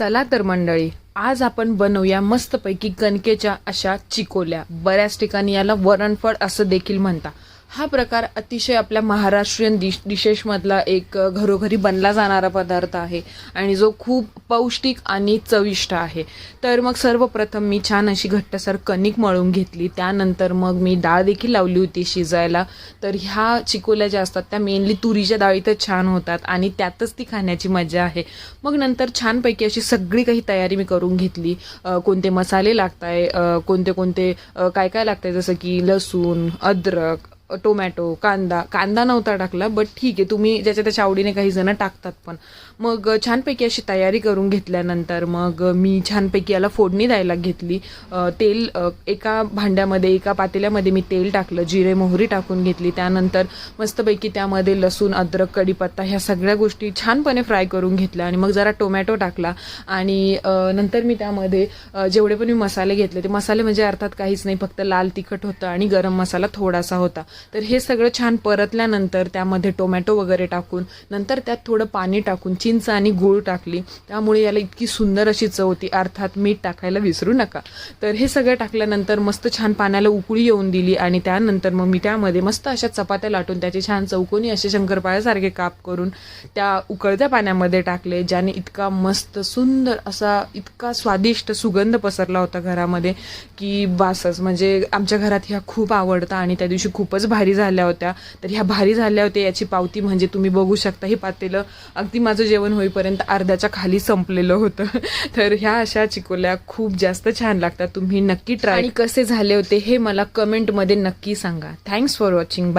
चला तर मंडळी, आज आपण बनवूया मस्तपैकी कणकेच्या अशा चिकोल्या. बऱ्याच ठिकाणी याला वरणफळ असं देखील म्हणतात. हा प्रकार अतिशय आपल्या महाराष्ट्रीयन डिशेसमधला एक घरोघरी बनला जाणारा पदार्थ आहे आणि जो खूप पौष्टिक आणि चविष्ट आहे. तर मग सर्वप्रथम मी छान अशी घट्टसर कणिक मळून घेतली. त्यानंतर मग मी डाळ देखील लावली होती शिजायला. तर ह्या चिकोल्या ज्या असतात त्या मेनली तुरीच्या डाळीतच छान होतात आणि त्यातच ती खाण्याची मजा आहे. मग नंतर छानपैकी अशी सगळी काही तयारी मी करून घेतली. कोणते मसाले लागताय, कोणते काय काय लागतंय, जसं की लसूण, अद्रक, टोमॅटो, कांदा नव्हता टाकला, बट ठीक आहे, तुम्ही ज्याच्या त्याच्या आवडीने काही जण टाकतात. पण मग छानपैकी अशी तयारी करून घेतल्यानंतर मग मी छानपैकी याला फोडणी द्यायला घेतली. तेल एका भांड्यामध्ये, एका पातेल्यामध्ये मी तेल टाकलं, जिरे मोहरी टाकून घेतली. त्यानंतर मस्तपैकी त्यामध्ये लसूण, अद्रक, कढीपत्ता ह्या सगळ्या गोष्टी छानपणे फ्राय करून घेतल्या आणि मग जरा टोमॅटो टाकला. आणि नंतर मी त्यामध्ये जेवढे पण मी मसाले घेतले, ते मसाले म्हणजे अर्थात काहीच नाही, फक्त लाल तिखट होतं आणि गरम मसाला थोडासा होता. तर हे सगळं छान परतल्यानंतर त्यामध्ये टोमॅटो वगैरे टाकून नंतर त्यात थोडं पाणी टाकून चिंच आणि गूळ टाकली. त्यामुळे याला इतकी सुंदर अशी चव होती. अर्थात मीठ टाकायला विसरू नका. तर हे सगळं टाकल्यानंतर मस्त छान पाण्याला उकळी येऊन दिली आणि त्यानंतर मग मी त्यामध्ये मस्त अशा चपात्या लाटून त्याचे छान चौकोनी असे शंकरपाळ्यासारखे काप करून त्या उकळत्या पाण्यामध्ये टाकले, ज्याने इतका मस्त सुंदर असा इतका स्वादिष्ट सुगंध पसरला होता घरामध्ये की बासच. म्हणजे आमच्या घरात ह्या खूप आवडतात आणि त्या दिवशी खूपच भारी झाल्या होत्या. तर ह्या भारी झाल्या होत्या याची पावती म्हणजे तुम्ही बघू शकता, हे पातेलं अगदी माझं जेवण होईपर्यंत अर्ध्याच्या खाली संपलेलं होतं. तर ह्या अशा चिकोल्या खूप जास्त छान लागतात. तुम्ही नक्की ट्राय. आणि कसे झाले होते हे मला कमेंटमध्ये नक्की सांगा. Thanks for watching.